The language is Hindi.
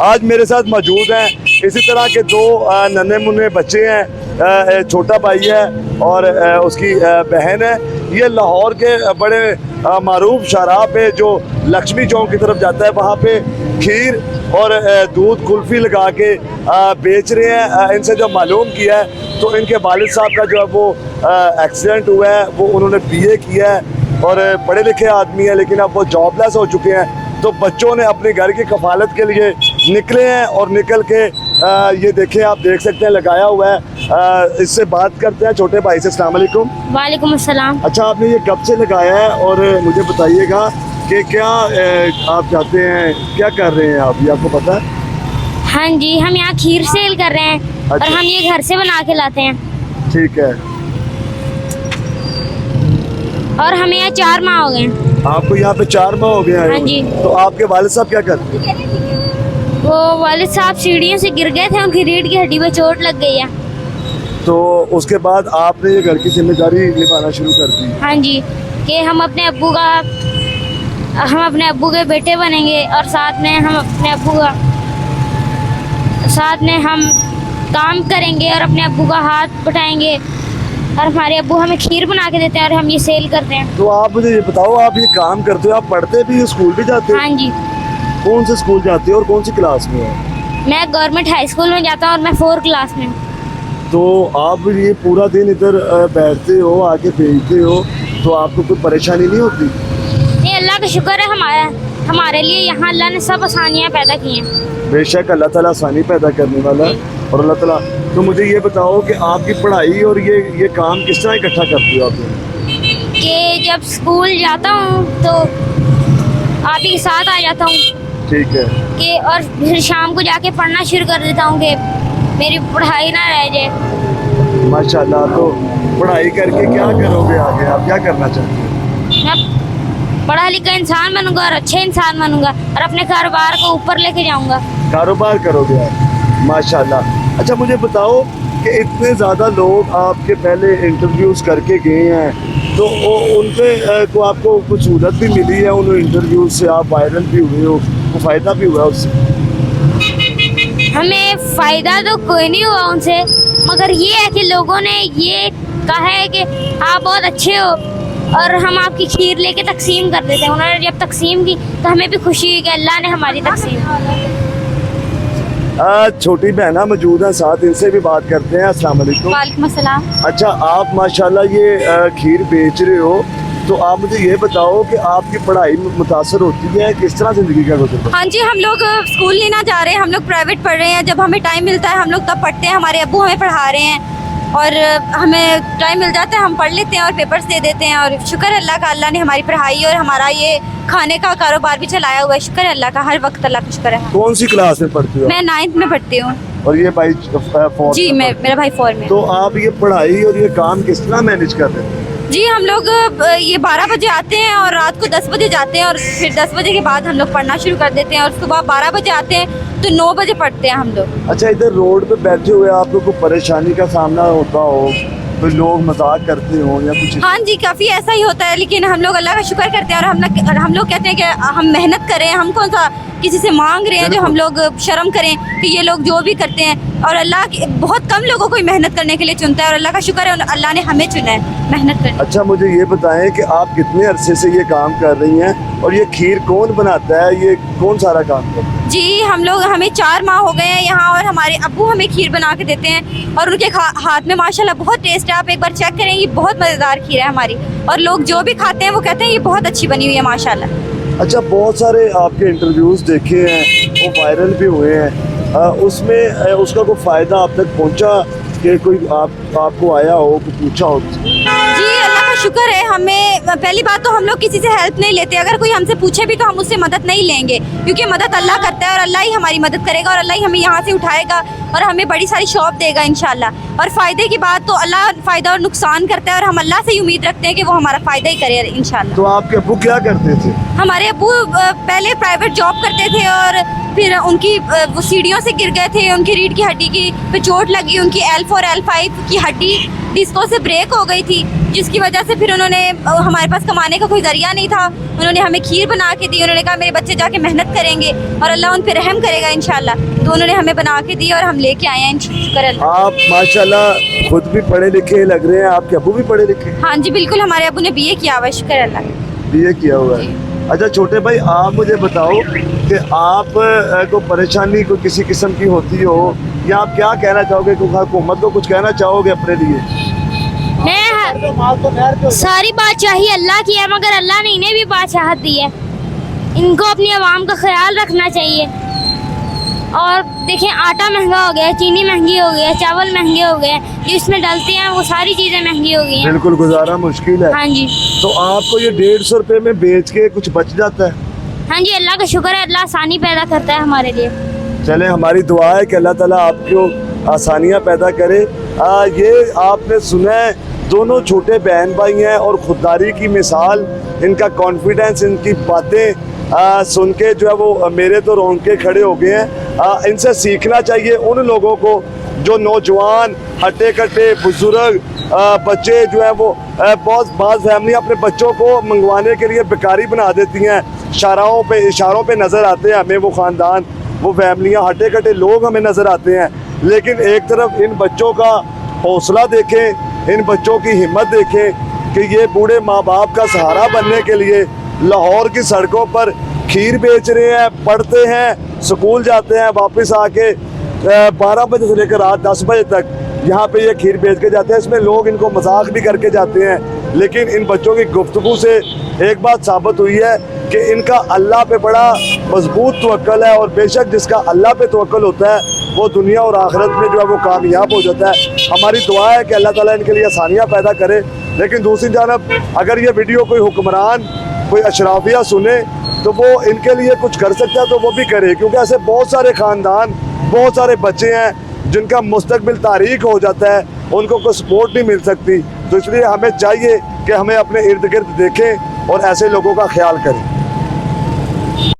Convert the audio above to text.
आज मेरे साथ मौजूद हैं इसी तरह के दो नन्हे मुन्ने बच्चे हैं, छोटा भाई है और उसकी बहन है। ये लाहौर के बड़े मारूफ शाहराह पे जो लक्ष्मी चौक की तरफ जाता है वहाँ पे खीर और दूध कुल्फ़ी लगा के बेच रहे हैं। इनसे जब मालूम किया है तो इनके वालिद साहब का जो है वो एक्सीडेंट हुआ है, वो उन्होंने BA किया है और पढ़े लिखे आदमी है, लेकिन अब वो जॉबलेस हो चुके हैं। तो बच्चों ने अपने घर की कफालत के लिए निकले हैं और निकल के ये देखें, आप देख सकते हैं लगाया हुआ है। इससे बात करते हैं छोटे भाई से। अस्सलाम वालेकुम। वालेकुम अस्सलाम। अच्छा, आपने ये कब से लगाया है और मुझे बताइएगा कि क्या आप चाहते हैं, क्या कर रहे हैं आप, ये आपको पता है? हाँ जी, हम यहाँ खीर सेल कर रहे हैं। अच्छा। और हम ये घर से बना के लाते हैं ठीक है। और हमें यहाँ 4 माह हो गए। आपको यहाँ पे 4 माह हो गए हैं? हाँ जी। तो आपके वालिद साहब क्या करते हैं? वो वालिद साहब सीढ़ियों से गिर गए थे, उनकी रीढ़ की हड्डी पे चोट लग गई है। तो उसके बाद आपने ये घर की जिम्मेदारी निभाना शुरू कर दी? हाँ जी, कि हम अपने अब्बू के बेटे बनेंगे और साथ में हम काम करेंगे और अपने अब्बू का हाथ बटाएंगे और हमारे अब्बू हमें खीर बना के देते हैं और हम ये सेल करते हैं। तो आप मुझे ये बताओ, आप ये काम करते हो, आप पढ़ते भी हो, स्कूल भी जाते हो? हाँ जी। कौन से स्कूल जाते हो और कौन सी क्लास में हो? मैं गवर्नमेंट हाई स्कूल में जाता हूँ और मैं 4 क्लास में। तो आप ये पूरा दिन इधर बैठते हो, आके भेजते हो, तो आपको कोई परेशानी नहीं होती? नहीं, अल्लाह का शुक्र है हमारे लिए यहाँ अल्लाह ने सब आसानियाँ पैदा की हैं। बेशक अल्लाह ताला आसानी पैदा करने वाला है। और अल्लाह ताला, तो मुझे ये बताओ कि आपकी पढ़ाई और ये काम किस तरह इकट्ठा करते हो आप? कि जब स्कूल जाता हूँ तो आप ही के साथ आ जाता हूँ। ठीक है। कि और फिर शाम को जाके पढ़ना शुरू कर देता हूँ कि मेरी पढ़ाई ना रह जाए। माशाल्लाह। तो पढ़ाई करके क्या करोगे आगे, आप क्या करना चाहते हो? मैं पढ़ा लिखा इंसान बनूंगा और अच्छे इंसान बनूंगा और अपने कारोबार को ऊपर लेके जाऊंगा। कारोबार करोगे आप? माशाल्लाह। अच्छा, मुझे बताओ कि इतने ज़्यादा लोग आपके पहले इंटरव्यूज़ करके गए हैं, तो उनपे को आपको कुछ सहूलत भी मिली है उन इंटरव्यूज़ से? आप वायरल भी हुए हो, को फ़ायदा भी हुआ उससे? हमें फ़ायदा तो कोई नहीं हुआ उनसे, मगर ये है कि लोगों ने ये कहा है कि आप बहुत अच्छे हो और हम आपकी खीर लेके तकसीम कर देते हैं। उन्होंने जब तकसीम की तो हमें भी खुशी हुई कि अल्लाह ने हमारी तकसीम। छोटी बहना मौजूद है साथ, इनसे भी बात करते हैं। अस्सलाम वालेकुम। वालेकुम अस्सलाम। अच्छा, आप माशाल्लाह ये खीर बेच रहे हो, तो आप मुझे ये बताओ कि आपकी पढ़ाई मुतासर होती है, किस तरह ज़िंदगी का गुजर? हाँ जी, हम लोग स्कूल नहीं ना जा रहे हैं, हम लोग प्राइवेट पढ़ रहे हैं। जब हमें टाइम मिलता है हम लोग तब पढ़ते हैं। हमारे अब्बू हमें पढ़ा रहे हैं और हमें टाइम मिल जाता है, हम पढ़ लेते हैं और पेपर्स दे देते हैं। और शुक्र है अल्लाह का, अल्लाह ने हमारी पढ़ाई और हमारा ये खाने का कारोबार भी चलाया हुआ है। शुक्र है अल्लाह का, हर वक्त अल्लाह का शुक्र है। कौन सी क्लास में पढ़ती हो? मैं 9th में पढ़ती हूँ। और ये भाई 4th? जी, मेरा भाई 4 में। तो आप ये पढ़ाई और ये काम किस तरह मैनेज कर रहे हैं? जी, हम लोग ये 12 बजे आते हैं और रात को 10 बजे जाते हैं और फिर 10 बजे के बाद हम लोग पढ़ना शुरू कर देते हैं और सुबह 12 बजे आते हैं तो 9 बजे पढ़ते हैं हम लोग। अच्छा, इधर रोड पे बैठे हुए आपको कोई परेशानी का सामना होता हो, तो लोग मजाक करते हो या कुछ? हाँ जी, काफ़ी ऐसा ही होता है, लेकिन हम लोग अल्लाह का शुक्र करते हैं और हम लोग कहते हैं कि हम मेहनत करें, हम कौन सा किसी से मांग रहे हैं जो हम लोग शर्म करें कि ये लोग जो भी करते हैं। और अल्लाह बहुत कम लोगों को मेहनत करने के लिए चुनता है और अल्लाह का शुक्र है अल्लाह ने हमें चुना है मेहनत करने। अच्छा, मुझे ये बताएं कि आप कितने अरसे से ये काम कर रही हैं और ये खीर कौन बनाता है, ये कौन सारा काम करता है? जी, हमें 4 माह हो गए हैं यहाँ और हमारे अब्बू हमें खीर बना के देते हैं और उनके हाथ में माशाल्लाह बहुत टेस्ट है। आप एक बार चेक करेंगे, बहुत मज़ेदार खीर है हमारी और लोग जो भी खाते हैं वो कहते हैं ये बहुत अच्छी बनी हुई है माशाल्लाह। अच्छा, बहुत सारे आपके इंटरव्यूज़ देखे हैं, वो वायरल भी हुए हैं, उसमें उसका कोई फ़ायदा आप तक पहुंचा कि कोई आपको आया हो, कोई पूछा हो? जी, अल्लाह का शुक्र है। हमें पहली बात तो हम लोग किसी से हेल्प नहीं लेते। अगर कोई हमसे पूछे भी तो हम उससे मदद नहीं लेंगे, क्योंकि मदद अल्लाह करता है और अल्लाह ही हमारी मदद करेगा और अल्लाह ही हमें यहाँ से उठाएगा और हमें बड़ी सारी शॉप देगा इंशाल्लाह। और फ़ायदे की बात तो अल्लाह फ़ायदा और नुकसान करता है और हम अल्लाह से ही उम्मीद रखते हैं कि वो हमारा फ़ायदा ही करे इंशाल्लाह। तो आपके अब्बू क्या करते थे? हमारे अब्बू पहले प्राइवेट जॉब करते थे और फिर उनकी वो सीढ़ियों से गिर गए थे, उनकी रीढ़ की हड्डी की पे चोट लगी, उनकी L4 L5 की हड्डी डिस्को से ब्रेक हो गई थी, जिसकी वजह से फिर उन्होंने हमारे पास कमाने का कोई जरिया नहीं था, उन्होंने हमें खीर बना के दी। उन्होंने कहा मेरे बच्चे जाके मेहनत करेंगे और अल्लाह उन पे रहम करेगा इंशाल्लाह। तो उन्होंने हमें बना के दी और हम लेके आए हैं, शुक्र अल्लाह। आप माशाल्लाह खुद भी पढ़े लिखे लग रहे हैं, आपके अबू भी पढ़े लिखे? हाँ जी बिल्कुल, हमारे अबू ने BA किया हुआ है, शुक्र अल्लाह। BA किया हुआ है। अच्छा छोटे भाई, आप मुझे बताओ कि आप को परेशानी कोई किसी किस्म की होती हो, या आप क्या कहना चाहोगे, हुकूमत को कुछ कहना चाहोगे अपने लिए? मैं सारी बादशाही अल्लाह की है, मगर अल्लाह ने इन्हें भी बादशाहत दी है। इनको अपनी आवाम का ख्याल रखना चाहिए। और देखें, आटा महंगा हो गया है, चीनी महंगी हो गई है, चावल महंगे हो गए हैं, जो इसमें डलते हैं वो सारी चीज़ें महंगी हो गई हैं। बिल्कुल गुजारा मुश्किल है। हाँ जी। तो आपको ये 150 रुपए में बेच के कुछ बच जाता है? हाँ जी, अल्लाह का शुक्र है, अल्लाह आसानी पैदा करता है हमारे लिए। चले, हमारी दुआ है कि अल्लाह ताला आपको आसानियाँ पैदा करे। ये आपने सुना है, दोनों छोटे बहन भाई हैं और खुददारी की मिसाल, इनका कॉन्फिडेंस, इनकी बातें सुन के जो है वो मेरे तो रोंगटे खड़े हो गए हैं। इनसे सीखना चाहिए उन लोगों को जो नौजवान हट्टे कट्टे बुजुर्ग बच्चे जो है वो बहुत फैमिली अपने बच्चों को मंगवाने के लिए बेकारी बना देती हैं। इशारों पे नज़र आते हैं हमें वो ख़ानदान, वो फैमिलियाँ, हट्टे कट्टे लोग हमें नज़र आते हैं। लेकिन एक तरफ इन बच्चों का हौसला देखें, इन बच्चों की हिम्मत देखें कि ये बूढ़े माँ बाप का सहारा बनने के लिए लाहौर की सड़कों पर खीर बेच रहे हैं, पढ़ते हैं, स्कूल जाते हैं, वापस आके 12 बजे से लेकर रात 10 बजे तक यहाँ पे ये खीर बेच के जाते हैं। इसमें लोग इनको मजाक भी करके जाते हैं, लेकिन इन बच्चों की गुफ्तगू से एक बात साबित हुई है कि इनका अल्लाह पे बड़ा मजबूत तवक्कल है, और बेशक जिसका अल्लाह पे तवक्कल होता है वो दुनिया और आखिरत में जो है वो कामयाब हो जाता है। हमारी दुआ है कि अल्लाह ताला इनके लिए आसानियाँ पैदा करे। लेकिन दूसरी जानब अगर ये वीडियो कोई हुक्मरान, कोई अशराफिया सुने तो वो इनके लिए कुछ कर सकता है तो वो भी करे, क्योंकि ऐसे बहुत सारे ख़ानदान, बहुत सारे बच्चे हैं जिनका मुस्तकबिल तारीक हो जाता है, उनको कोई सपोर्ट नहीं मिल सकती। तो इसलिए हमें चाहिए कि हमें अपने इर्द गिर्द देखें और ऐसे लोगों का ख्याल करें।